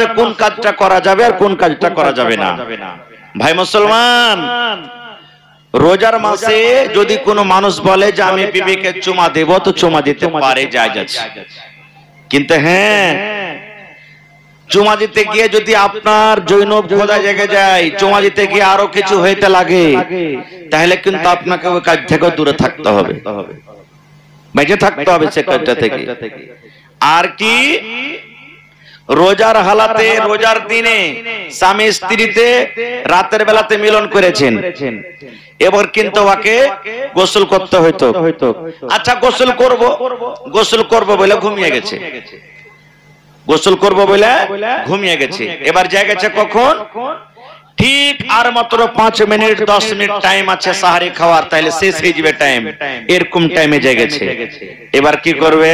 মাসে কোন কাজটা করা যাবে আর কোন কাজটা করা যাবে না। ভাই মুসলমান, রোজার মাসে যদি কোনো মানুষ বলে যে আমি বিবিকে চুমা দেব, তো চুমা দিতে পারে, জায়েজ আছে। কিন্তু হ্যাঁ, চুমা দিতে গিয়ে যদি আপনার জৈনব খোদা জেগে যায়, চুমা দিতে গিয়ে আরো কিছু হইতে লাগে, তাহলে কিন্তু আপনাকে ওই কাজ থেকে দূরে থাকতে হবে, বেঁচে থাকতে হবে সে কাজটা থেকে। আর কি, রোজার হালাতে, রোজার দিনে স্বামী স্ত্রীতে রাতের বেলাতে মিলন করেছেন, এবার কিন্তু ওকে গোসল করতে হইতো। আচ্ছা, গোসল করব বলে ঘুমিয়ে গেছে, গোসল করব বলে ঘুমিয়ে গেছে। এবার জায়গাছে কখন? ঠিক আর মাত্র 5 মিনিট 10 মিনিট টাইম আছে সাহারি খাওয়ার, তাহলে শেষ হয়ে যাবে টাইম, এরকম টাইমে জায়গাছে। এবার কি করবে?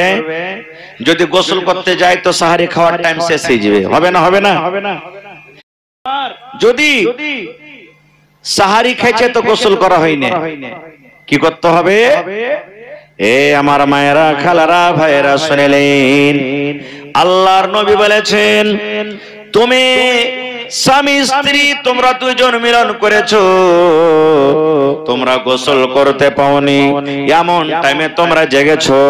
যদি গোসল করতে যায় তো সাহারি খাওয়ার টাইম শেষ হয়ে যাবে, হবে না? হবে না? যদি সাহারি খেয়েছে তো গোসল করা হয়নি, কি করতে হবে? এ আমার মায়েরা, খালারা, ভাইয়েরা শুনলেন, আল্লাহর নবী বলেছেন, তুমি স্বামী স্ত্রী তোমরা দুইজন মিলন করেছো, তোমরা গোসল করতে পাওনি, এমন টাইমে তোমরা জেগেছো,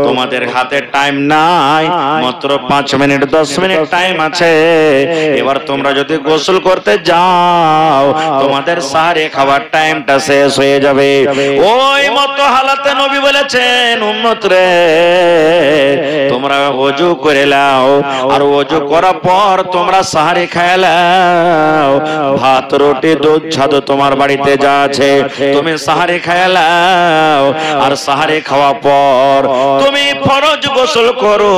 তোমাদের হাতে টাইম নাই, মাত্র 5 মিনিট 10 মিনিট টাইম আছে। এবার তোমরা যদি গোসল করতে যাও, তোমাদের সাহারি খাওয়ার টাইমটা শেষ হয়ে যাবে। ওই মতো হালাতে নবী বলেছেন, উম্মত রে, তোমরা ওযু করে নাও, আর ওযু করার পর তোমরা সাহারি খাইলা, ভাত রুটি দুধ ছাদ তোমার বাড়িতে যা আছে তুমি সাহারি খাইলাও, আর সাহারি খাওয়া পর তুমি ফরজ গোসল করো,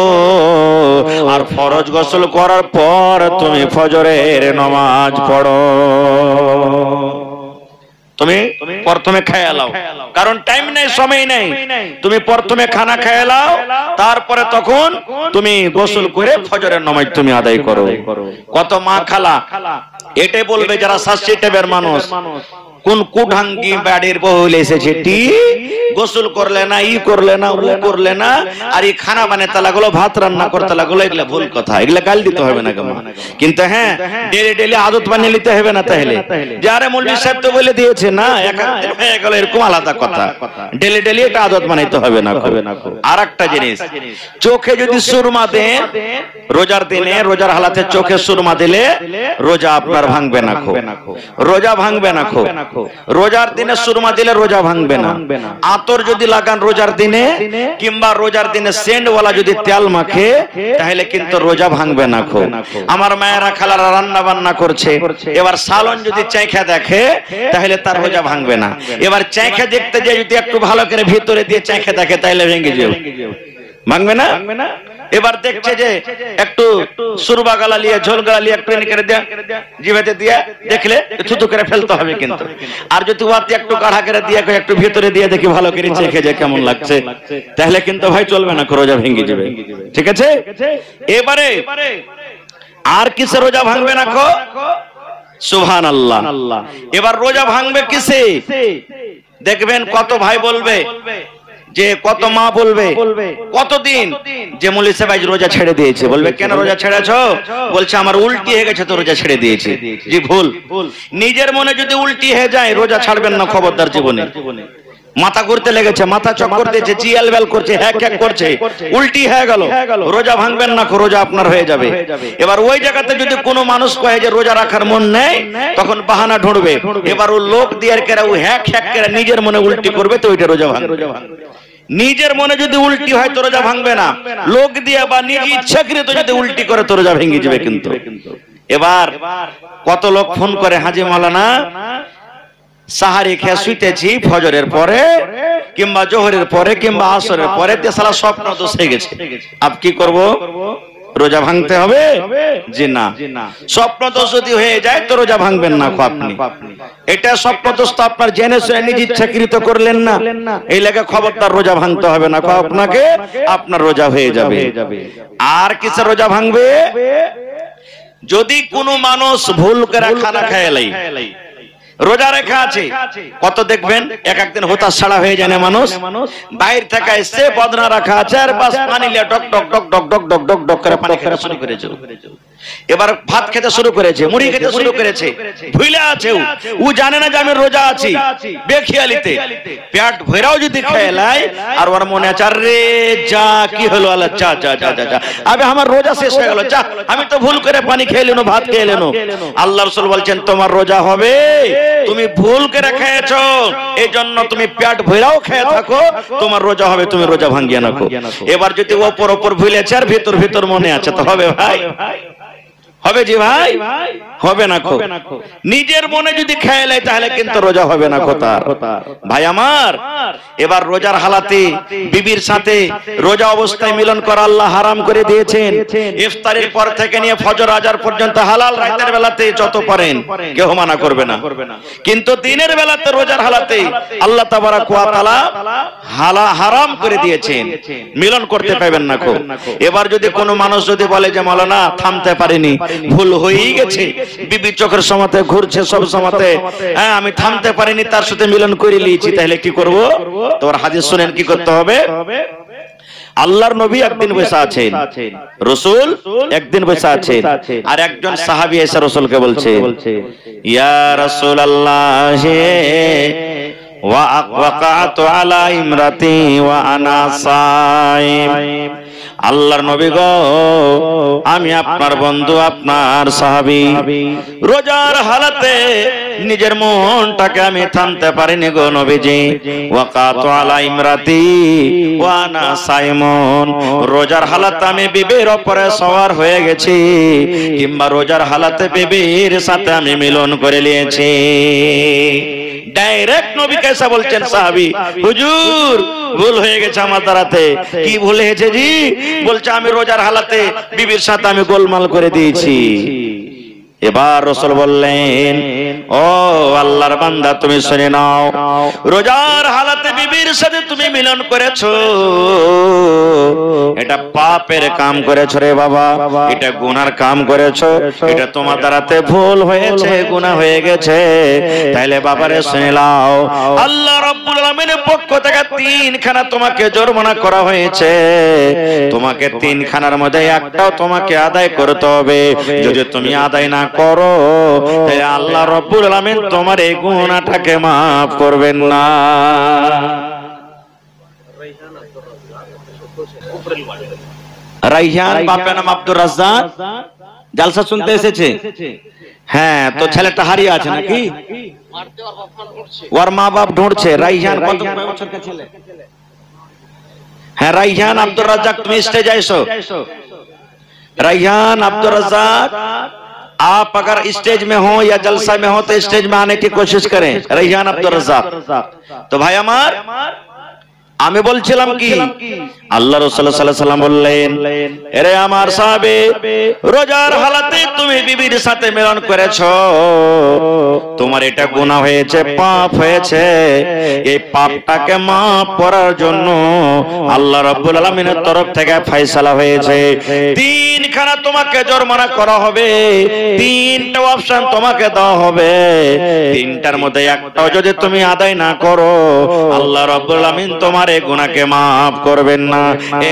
আর ফরজ গোসল করার পর তুমি ফজরের নামাজ পড়ো। তুমি প্রথমে খেয়ে নাও, কারণ টাইম নেই, সময় নেই, তুমি প্রথমে খানা খেয়ে নাও, তারপরে তখন তুমি গোসল করে ফজরের নামাজ তুমি আদায় করো। কত মা খালা এটাই বলবে যারা শাস্ত্রী টাইপের মানুষ, কোন কুঢাঙ্গি বাড়ির বউ এসেছে, গোসল করলে না, ই করলে না, ও করলে না, আর এই খানা বানাতে লাগলো, ভাত রান্না করতে লাগলো, এগুলা ভুল কথা, এগুলা গাল দিতে হবে না কেমন। কিন্তু হ্যাঁ, ডেলি ডেলি আদত বানিয়ে নিতে হবে না। তাহলে যারা মৌলভী সাহেব তো বলে দিয়েছে না, হয়ে গেল, এরকম আলাদা কথা, ডেলি ডেলি এটা আদত বানাইতে হবে না। আর একটা জিনিস, চোখে যদি সুরমা দেন রোজার দিনে, রোজার হালাতে চোখে সুরমা দিলে রোজা আপনার ভাঙবে না, রোজা ভাঙবে না। রোজার দিনে সুরমা দিলে রোজা ভাঙবে না। আতর যদি লাগান রোজার দিনে, কিংবা রোজার দিনে সেন্টওয়ালা যদি তেল মাখে, তাহলে কিন্তু রোজা ভাঙবে না। আমার মায়েরা খালারা রান্না বান্না করছে, এবার সালন যদি চাইখা দেখে, তাহলে তার রোজা ভাঙবে না। এবার চাইখা দেখতে যে যদি একটু ভালো করে ভিতরে দিয়ে চাইখা দেখে, তাহলে ভেঙে যাবে, ভাঙবে না। এবার দেখছে যে একটু সুরবা গালা লিয়ে, ঝোল গালা লিয়ে একটু করে দেয়া, জিভেতে দিয়ে দেখলে থুতু করে ফেলতে হবে। কিন্তু আর যদি ওয়াতে একটু গাঢ়া করে দিয়ে, একটু ভিতরে দিয়ে দেখি ভালো করে চেখে যে কেমন লাগছে, তাহলে কিন্তু ভাই চলবে না, রোজা ভেঙে যাবে। ঠিক আছে? এবারে আর কিসে রোজা ভাঙবে না? সুবহানাল্লাহ। এবার রোজা ভাঙবে কিসে? দেখবেন কত ভাই বলবে, যে কত মা বলবে, কতদিন যে মৌলভী সাহেব আজ রোজা ছেড়ে দিয়েছে, বলবে কেন রোজা ছেড়েছো? বলছে আমার উল্টি হয়ে গেছে তো রোজা ছেড়ে দিয়েছি। জি ভুল। নিজের মনে যদি উল্টি হয়ে যায়, রোজা ছাড়বেন না খবরদার জীবনে। মাথা ঘুরতে লেগেছে, মাথা চক্কর দিয়েছে, জিয়াল বেল করছে, হ্যাক হ্যাক করছে, উল্টি হয়ে গেল, রোজা ভাঙবেন না, রোজা আপনার হয়ে যাবে। এবার ওই জায়গাতে যদি কোনো মানুষ কয়ে যে রোজা রাখার মন নেই, তখন বাহানা ঢুঁড়বে। এবার ও লোক দিয়ে কেরা ও হ্যাক হ্যাক করে নিজের মনে উল্টি করবে, তো ওইটা রোজা ভাঙবে। নিজের মনে যদি উল্টি হয় তো রোজা ভাঙবে না, লোক দিয়ে বা নিজ ইচ্ছাকৃত যদি উল্টি করে তো রোজা ভেঙে যাবে। কিন্তু এবার কত লোক ফোন করে, হাজি মাওলানা সাহারি খেয়ে শুইতেছি, ফজরের পরে কিংবা জোহরের পরে কিংবা আসরের পরে সালা স্বপ্ন দোষ হয়ে গেছে, আপ কি করব? রোজা ভাঙতে হবে? জি না। স্বপ্ন দোষ যদি হয়ে যায় তো রোজা ভাঙবেন না আপনি। এটা স্বপ্ন দোষ তো আপনার জেনে শুনে নিজ ইচ্ছাকৃত করলেন না, এই লেগে খবরদার রোজা ভাঙতে হবে না আপনাকে, আপনার রোজা হয়ে যাবে। আর কিসে রোজা ভাঙবে? যদি কোনো মানুষ ভুল করে খানা খেয়ে লাই, রোজা রেখা আছে, কত দেখবেন এক একদিন হতাশ ছাড়া হয়ে যায় না মানুষ, বাইরে থেকে এসে বদনা রাখা আছে আর বাস পানি লিয়ে ডক ডক ডক ডক ডক ডক ডক ডক করে পানি খেতে শুরু করেছে। এবার ভাত খেতে শুরু করেছে, মুড়ি খেতে শুরু করেছে, ভুলে আছে ও জানে না যে আমি রোজা আছি, বেখিয়ালিতে পেট ভরাও যদি খেয়ে লাই আর ওর মনে আছে আরে যা কি হলো আল্লাহ যা যা যা যা আবে আমার রোজা শেষ হয়ে গেল, যা আমি তো ভুল করে পানি খেয়ে নিলাম, ভাত খেয়ে নিলাম। আল্লাহ রাসূল বলছেন তোমার রোজা হবে, তুমি ভুল করে খেয়েছো, এই জন্য তুমি পেট ভরাও খেয়ে থাকো, তোমার রোজা হবে, তুমি রোজা ভাঙিয়ে নাও। এবার যদি ওপর ওপর ভুলেছে আর ভিতর ভিতর মনে আছে তো হবে ভাই, হবে জি ভাই, হবে না। নিজের মনে যদি খেয়ে নেয় তাহলে কিন্তু রোজা হবে না তার। ভাই আমার, এবার রোজার হালাতে বিবির সাথে রোজা অবস্থায় মিলন করা আল্লাহ হারাম করে দিয়েছেন। ইফতারের পর থেকে নিয়ে ফজর আজান পর্যন্ত হালাল, রাতের বেলাতে যত পারেন কেউ মানা করবে না, কিন্তু দিনের বেলাতে রোজার হালাতে আল্লাহ তাবারাক ওয়া তাআলা হারাম করে দিয়েছেন, মিলন করতে পারবেন না। এবার যদি কোনো মানুষ যদি বলে যে মাওলানা থামতে পারিনি, ভুল হয়েই গেছে, বিবি চোখের সমাতে ঘুরছে সব সমাতে, হ্যাঁ আমি থামতে পারিনি, তার সাথে মিলন করে নিয়েছি, তাহলে কি করব? তোমার হাদিস শুনেন কি করতে হবে। আল্লাহর নবী একদিন বসে আছেন, রাসূল একদিন বসে আছেন, আর একজন সাহাবী এসে রাসূলকে বলছে ইয়া রাসূলুল্লাহ ওয়াকাতু আলা ইমরাতি ওয়া আনা সাইম। আল্লাহর নবী গো, আমি আপনার বন্ধু, আপনার সাহাবী, রোজার হালাতে নিজের মনটাকে আমি থামতে পারিনি গো নবীজি। ওয়াকাতু আলা ইমরাতি ওয়া আনা সাইমুন, রোজার হালাতে আমি বিবির উপরে সওয়ার হয়ে গেছি, কিংবা রোজার হালাতে বিবির সাথে আমি মিলন করে নিয়েছি। ডাইরেক্ট নবী কেসা বলছেন সাহাবী, হুজুর ভুল হয়ে গেছে আমার দ্বারাতে। কি ভুল হয়েছে জি? বলছে আমি রোজার হালাতে বিবির সাথে আমি গোলমাল করে দিয়েছি। এবার রাসূল বললেন ও আল্লাহর বান্দা তুমি শুনে নাও, রোজার হালাতে বিবির সাথে তুমি মিলন করেছো, এটা পাপের কাম করেছো রে বাবা, এটা গুনার কাম করেছো, এটা তোমার দ্বারাতে ভুল হয়েছে, গুনাহ হয়ে গেছে। তাইলে বাবারে শুনে নাও, আল্লাহ রাব্বুল আলামিনের পক্ষ থেকে 3 খানা তোমাকে জরিমানা করা হয়েছে, তোমাকে 3 খানার মধ্যে একটাও তোমাকে আদায় করতে হবে। যদি তুমি আদায় না করো তাহলে আল্লাহ রাব্বুল আলামিন তোমার এই গুনাহটাকে maaf করবেন না। রাইহান বাপের নাম আব্দুর রাজ্জাক, জালসা শুনতে এসেছে। হ্যাঁ, তো ছেলেটা হারিয়ে আছে নাকি? ওর মা বাপ ঢুঁড়ছে। রাইহান কত বছরের ছেলে? হ্যাঁ, রাইহান আব্দুর রাজ্জাক, তুমি স্টেজে এসো। रायहान अब्दुल रज़ाक, आप अगर स्टेज में हो या जलसा में हो तो स्टेज में आने की कोशिश करें। रायहान अब्दुल रज़ाक। तो भाई हमार আমি বলছিলাম কি আল্লাহ রাসূল সাল্লাল্লাহু আলাইহি ওয়াসাল্লাম বললেন, এরে আমার সাহাবে, রোজার হালাতে তুমি বিবির সাথে মিলন করেছো, তোমার এটা গুনাহ হয়েছে, পাপ হয়েছে। এই পাপটাকে maaf করার জন্য আল্লাহ রাব্বুল আলামিনের তরফ থেকে ফয়সালা হয়েছে, 3 খানা তোমাকে জরিমানা করা হবে, 3টা অপশন তোমাকে দেওয়া হবে। 3টার মধ্যে একটাও যদি তুমি আদায় না করো, আল্লাহ রাব্বুল আলামিন তোমার এই গুনাহকে maaf করবেন না।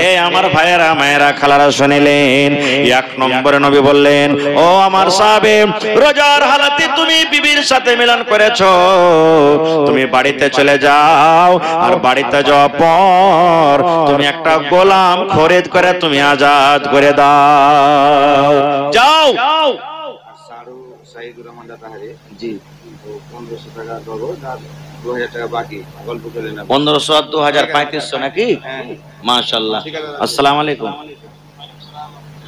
এ আমার ভাইয়েরা, মায়েরা, খালারা শুনিলেন। 1 নম্বরে নবী বললেন, ও আমার সাহাবে, রোজার হালাতে তুমি বিবির সাথে মিলন করেছো, তুমি বাড়িতে চলে যাও, আর বাড়িতে যাওয়ার পর তুমি একটা গোলাম খরিদ করে তুমি আজাদ করে দাও। যাও সারু সাইদুর রহমান দাতাহারি জি 1500 টাকা দেবো, 2000 টাকা বাকি গল্প করে নেব। 1500 আর 2000 3500 নাকি? মাশাআল্লাহ। আসসালামু আলাইকুম,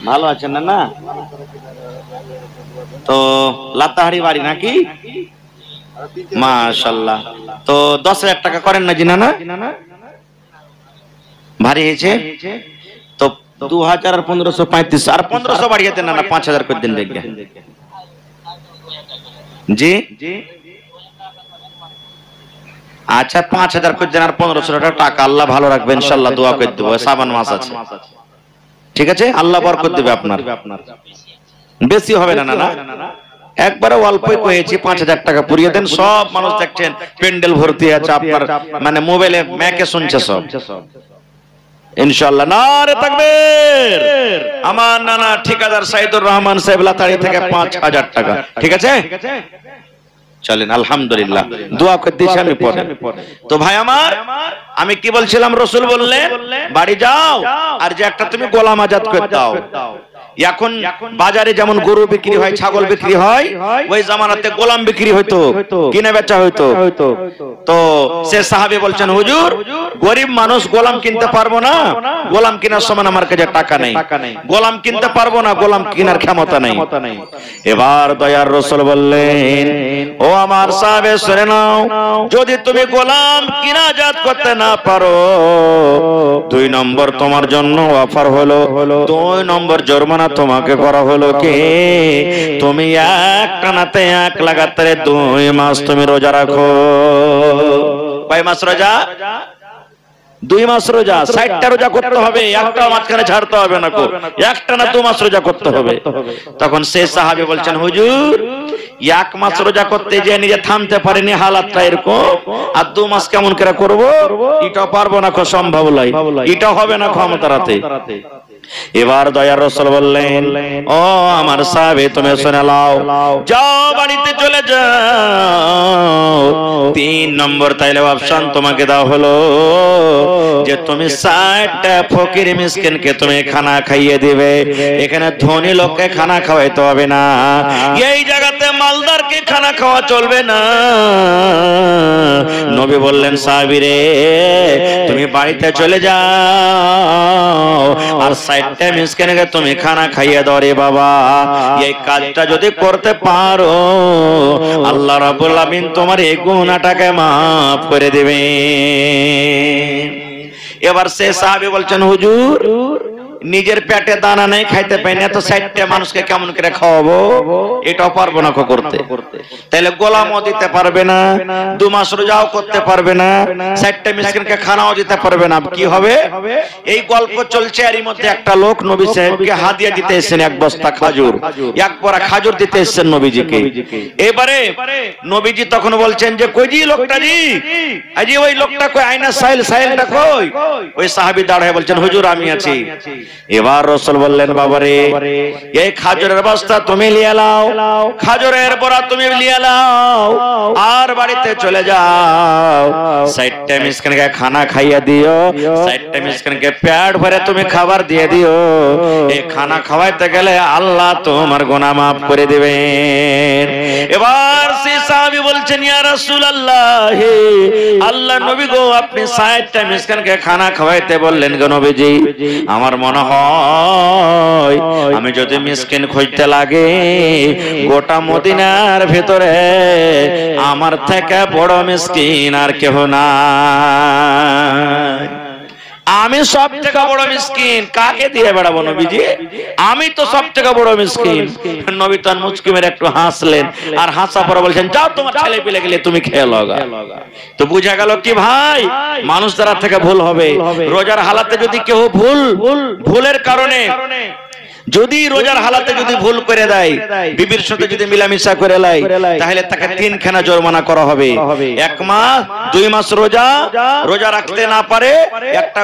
ভালো আছেন না? না তো লাতাহারি বাড়ি নাকি? মাশাআল্লাহ। তো 10000 টাকা করেন না জিনা? না ভারী হয়েছে তো 2000 আর 1500 3500 আর 1500 বাড়িয়ে দেন না, 5000 করে দিন দেখবে। জি আচ্ছা, 5000 করে দেন আর 1500 টাকা আল্লাহ ভালো রাখবেন ইনশাআল্লাহ, দোয়া করে দেব। শ্রাবণ মাস আছে, ঠিক আছে, আল্লাহ বরকত দেবে আপনার, বেশি হবে না। না একবারে অল্পই কয়েছি, 5,000 টাকা পুরিয়ে দেন। সব মানুষ দেখছেন প্যান্ডেল ভর্তি আছে, আপনার মানে মোবাইলে ম্যাকে শুনছে সব। ইনশাআল্লাহ নারে তাকবীর। আমার নানা ঠিকাদার সাইদুর রহমান সাহেব লাতাড়ি থেকে 5,000 টাকা, ঠিক আছে? চলেন আলহামদুলিল্লাহ, দোয়া করে দিয়েছি আমি পরে। তো ভাই আমার, আমি কি বলছিলাম, রসুল বললেন বাড়ি যাও আর যে একটা তুমি গোলাম আজাদ করে দাও। এখন বাজারে যেমন গরু বিক্রি হয়, ছাগল বিক্রি হয়, ওই জামানাতে গোলাম বিক্রি হইতো, কিনে বেচা হইতো। তো সে সাহাবী বলছেন, হুজুর গরিব মানুষ গোলাম কিনতে পারবো না, গোলাম কেনার সময় আমার কাছে টাকা নেই, গোলাম কিনতে পারবো না, গোলাম কেনার ক্ষমতা নেই। এবার দয়ার রাসূল বললেন, ও আমার সাহাবে শুনে নাও, যদি তুমি গোলাম কিনা আজাদ করতে না পারো, 2 নম্বর তোমার জন্য অফার হলো, 2 নম্বর জরিমানা তোমাকে করা হলো কি, তুমি এক টানাতে 1 লাগাতারে 2 মাস তুমি রোজা রাখো। কয় মাস রোজা? 2 মাস রোজা। 60টা রোজা করতে হবে, একটা মাঝখানে ছাড়তে হবে না, 1টানা 2 মাস রোজা করতে হবে। তখন সেই সাহাবী বলছেন, হুজুর 1 মাস রোজা করতে যে নিজে থামতে পারেনি, হালাতটা এরকম, আর 2 মাস কেমন করে করব? এটা পারবো না, সম্ভব নয়, এটা হবে না ক্ষমতারাতে। এবার দয়ার রাসূল বললেন, ও আমার সাহাবী তুমি শুনে নাও, যাও বাড়িতে চলে যাও। 3 নম্বর তাইলে অপশন তোমাকে দেওয়া হলো যে তুমি 60টা ফকির মিসকিনকে তুমি খানা খাইয়ে দিবে। এখানে ধনী লোককে খানা খাওয়াইতে হবে না, এই জায়গাতে মালদারকে খানা খাওয়া চলবে না। নবী বললেন, সাহাবী রে তুমি বাড়িতে চলে যাও আর 60টা মিসকিনকে তুমি খানা খাইয়ে দাও রে বাবা। এই কাজটা যদি করতে পারো, আল্লাহ রাব্বুল আমিন তোমার এই গুনাহটাকে মাফ করে দিবেন। এবার সে সাহাবী বলছেন, হুজুর নিজের পেটে দানা নেই, খাইতে পাই না, তো 60টা মানুষকে কেমন করে খাওয়াবো? এটাও পারবো না করতে। তাহলে গোলামও দিতে পারবে না, 2 মাস রোজাও করতে পারবে না, 60টা মিসকিনকে খানাও দিতে পারবে না। কি হবে? এই গল্প চলছে, এরই মধ্যে একটা লোক নবী সাহেবকে হাদিয়া দিতে এসেছেন, 1 বস্তা খাজুর, 1 বড়া খাজুর দিতে এসেছেন নবীজিকে। এবারে নবীজি তখন বলছেন যে, কই জি লোকটা জি, আজি ওই লোকটা কই, আয়না সাইলটা কই? ওই সাহাবী দাঁড়ায় বলছেন, হুজুর আমি আছি। এবার রাসূল বললেন, বাবারে এই খাজুরের বস্তা তুমি নিয়ে নাও, খাজুরের বড়া তুমি নিয়ে নাও, আর বাড়িতে চলে যাও, 60টা মিসকিনকে খানা খাইয়ে দিও, 60টা মিসকিনকে পেট ভরে তুমি খাবার দিয়ে দিও। এই খানা খাওয়াইতে গেলে আল্লাহ তোমার গুনাহ মাফ করে দিবেন। এবার সেই সাহাবী বলছেন, ইয়া রাসূলুল্লাহ, আল্লাহ নবী গো, আপনি 60টা মিসকিনকে খানা খাওয়াইতে বললেন গো নবীজি, আমার মনে হয় আমি যদি মিসকিন খুঁজতে লাগে, গোটা মদিনার ভিতরে আমার থেকে বড় মিসকিন আর কেহ না। আমি সব থেকে বড় মিসকিন, কাকে দিয়ে বেড়াবো নবীজি? আমি তো সব থেকে বড় মিসকিন। নবী তার মুচকি মেরে একটু হাসলেন, আর হাসা পরে বলছেন, যাও তোমার ছেলে পিলে গেলে তুমি খেয়ে লগা। তো বুঝা গেল কি ভাই, মানুষ দ্বারা থেকে ভুল হবে। রোজার হালাতে যদি কেউ ভুলের কারণে, যদি রোজার হালাতে যদি ভুল করে দেয়, বিবির সাথে যদি মিলামিশা করে লাই, তাহলে তাকে 3 খানা জরিমানা করা হবে। 1 মাস 2 মাস রোজা রাখতে না পারে, একটা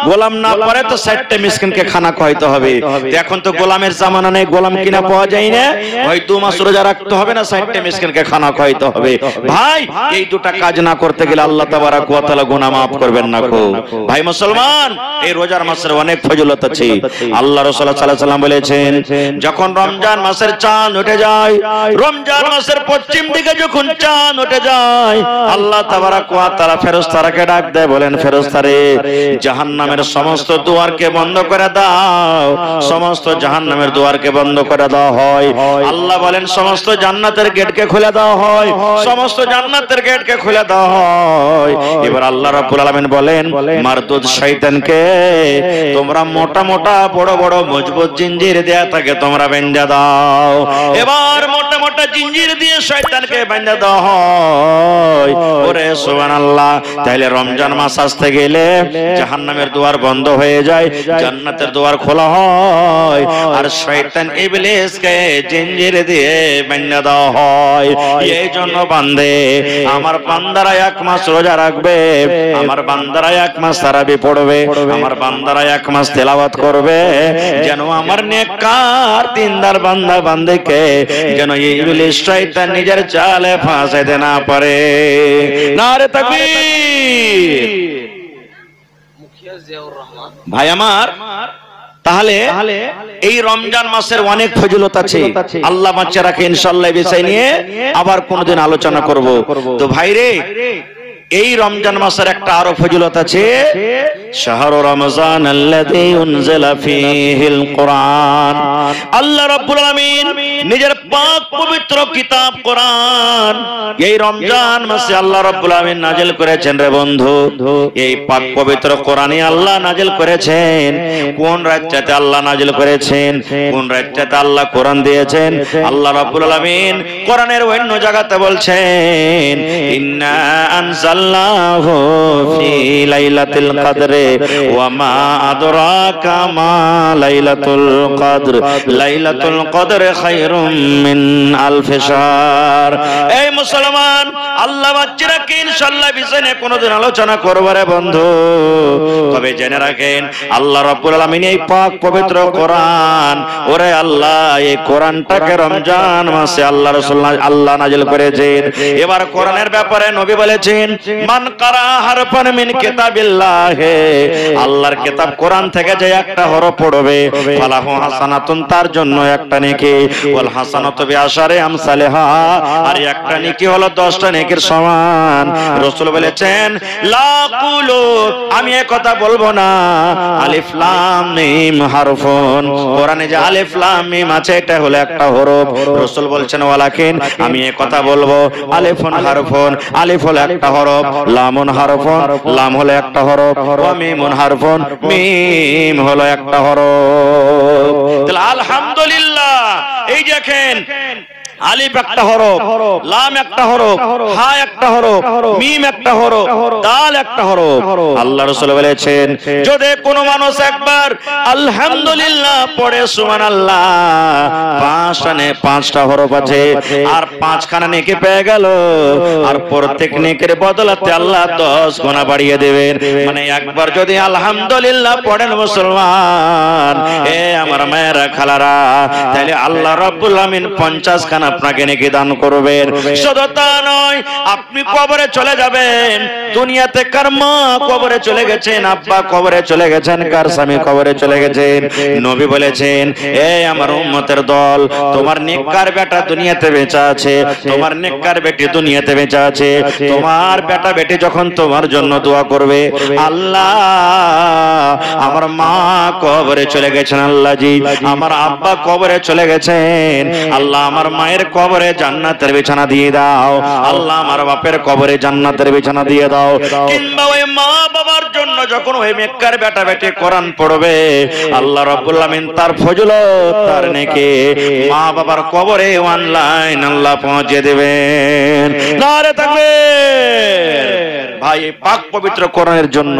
গোলাম না পারে, তো 60টা মিসকিনকে খানা খাওয়াইতে হবে। এখন তো গোলামের জামানা নেই, গোলাম কিনা পাওয়া যায় না, ওই 2 মাস রোজা রাখতে হবে না, 60টা মিসকিনকে খানা খাওয়াইতে হবে। ভাই এই দুটা কাজ না করতে গেলে আল্লাহ তাবারাক ওয়া তাআলা গুনাহ মাফ করবেন না। ভাই মুসলমান, এই রোজার মাসের অনেক ফজিলত আছে। আল্লাহ রাসূল সাল্লাল্লাহু আলাইহি ওয়াসাল্লাম বলেছেন, যখন রমজান মাসের চাঁদ উঠে যায়, রমজান মাসের পশ্চিম দিকে যখন চাঁদ উঠে যায়, আল্লাহ তাবারাক ওয়া তাআলা ফেরেশতাকে ডাক দেয়, বলেন, ফেরেশতারে জাহান্নামের সমস্ত দুয়ারকে বন্ধ করে দাও। সমস্ত জাহান্নামের দুয়ারকে বন্ধ করে দেওয়া হয়। আল্লাহ বলেন, সমস্ত জান্নাতের গেটকে খুলে দেওয়া হয়, সমস্ত জান্নাতের গেটকে খুলে দেওয়া হয়। এবার আল্লাহ রাব্বুল আলামিন বলেন, মারদুদ শয়তানকে তোমরা মোটা মোটা বড় বড় মজবুত জিঞ্জির দেয়া থাকে তোমরা বেঁধে দাও। এবার মোটা মোটা জিঞ্জির দিয়ে শয়তানকে বাঁধা দেওয়া হয়। ওরে সুবহানাল্লাহ, তাহলে রমজান মাস আসতে গেলে জাহান্নামের দুয়ার বন্ধ হয়ে যায়, জান্নাতের দুয়ার খোলা হয়, আর শয়তান ইবলিসকে জিঞ্জির দিয়ে বাঁধা দেওয়া হয়। এই জন্য বান্দে, আমার বান্দারা 1 মাস রোজা রাখবে, আমার বান্দারা 1 মাস তারাবি পড়বে, আমার বান্দারা 1 মাস তেলাওয়াত করবে, যেন আমার নেককার দিনদার বান্দা বান্দিকে যেন ইবলিস শয়তান নিজের জালে ফাঁসাইতে না পারে। নারে তাকবীর। মুখিয়া জিয়াউর রহমান ভাই আমার, তাহলে এই রমজান মাসের অনেক ফজিলত আছে। আল্লাহ বাঁচিয়ে রাখে, ইনশাআল্লাহ এই বিষয় নিয়ে আবার কোনদিন আলোচনা করব। তো ভাইরে, এই রমজান মাসের একটা আরো ফজিলত আছে, শাহরু রমজান আল্লাযী উনজিলা ফীহিল কুরআন। আল্লাহ রাব্বুল আলামিন নিজের পাক পবিত্র কিতাব কোরআন এই রমজান মাসে আল্লাহ রাব্বুল আলামিন নাজিল করেছেন রে বন্ধু। এই পাক পবিত্র কোরআনই আল্লাহ নাজিল করেছেন। কোন রাতটাতে আল্লাহ নাজিল করেছেন, কোন রাতটাতে আল্লাহ কোরআন দিয়েছেন? আল্লাহ রাব্বুল আলামিন কোরআনের অন্য জায়গাতে বলছেন, ইন্না আনজালনাহু ফি লাইলাতুল কদরে ওয়া মা আদরাকা মা লাইলাতুল কদর লাইলাতুল কদরে খায়রুম মিন আলফি শাহর। এই মুসলমান, আল্লাহ বাচ্চারা কি ইনশাআল্লাহ বিষয়ে কোনদিন আলোচনা করব রে বন্ধু। তবে জেনে রাখেন, আল্লাহ রাব্বুল আলামিন এই পাক পবিত্র কোরআন, ওরে আল্লাহ এই কোরআনটাকে রমজান মাসে আল্লাহ রাসূল আল্লাহ নাজিল করেছেন। এবার কোরআনের ব্যাপারে নবী বলেছেন, মান কারা হারফান মিন কিতাবিল্লাহ, আল্লাহর কিতাব কোরআন থেকে যে একটা হরফ পড়বে, ফালাহু হাসানাতুন, তার জন্য একটা নেকি, ওয়াল হাসানাতু বিআশারি আমসালিহা, আর একটা নেকি হলো 10টা নেকির সমান। রাসূল বলেছেন, লা কুলু, আমি এই কথা বলবো না, আলিফ লাম মিম হারফুন, কোরআনে যে আলিফ লাম মিম আছে এটা হলো একটা হরফ। রাসূল বলছেন, ওয়ালাকিন, আমি এই কথা বলবো, আলিফুন হারফুন, আলিফ হলো একটা হরফ, লামুন হারফুন, লাম হলো একটা হরফ, ওয়া মিমুন হারফুন, মিম হলো একটা হরফ। তাহলে আলহামদুলিল্লাহ, এই দেখেন আলিফ একটা হরফ, লাম একটা হরফ, হা একটা হরফ, মিম একটা হরফ, দাল একটা হরফ। আল্লাহ রাসূল বলেছেন, যদি কোনো মানুষ একবার আলহামদুলিল্লাহ পড়ে, সুবহানাল্লাহ, 5টা হরফ আছে, আর 5খানা নেকি পেয়ে গেল, আর প্রত্যেক নেকির বদলাতে আল্লাহ 10 গুণা বাড়িয়ে দেবেন। মানে একবার যদি আলহামদুলিল্লাহ পড়েন মুসলমান, এ আমার মায়েরা খালারা, তাহলে আল্লাহ রাব্বুল আমিন 50খানা আপনাকে নেকি দান করবেন। শুধু তা নয়, আপনি কবরে চলে যাবেন, দুনিয়াতে কার মা কবরে চলে গেছেন, আব্বা কবরে চলে গেছেন, কার স্বামী কবরে চলে গেছেন, নবী বলেছেন, এই আমার উম্মতের দল, তোমার নেককার বেটা দুনিয়াতে বেঁচে আছে, তোমার নেককার বেটি দুনিয়াতে বেঁচে আছে, তোমার বেটা বেটি যখন তোমার জন্য দোয়া করবে, আল্লাহ আমার মা কবরে চলে গেছেন, আল্লাহ জি আমার আব্বা কবরে চলে গেছেন, আল্লাহ আমার মায়ের কবরে জান্নাতের বিছানা দিয়ে দাও, আল্লাহ আমার বাপের কবরে জান্নাতের বিছানা দিয়ে দাও। কিংবা ওই মা বাবার জন্য যখন ওই নেককার বেটা বেটি কোরআন পড়বে, আল্লাহ রাব্বুল আমিন তার ফজিলত, তার নেকি মা বাবার কবরে অনলাইন আল্লাহ পৌঁছে দেবেন। নারে তাকবীর। ভাই, পাক পবিত্র কোরআনের জন্য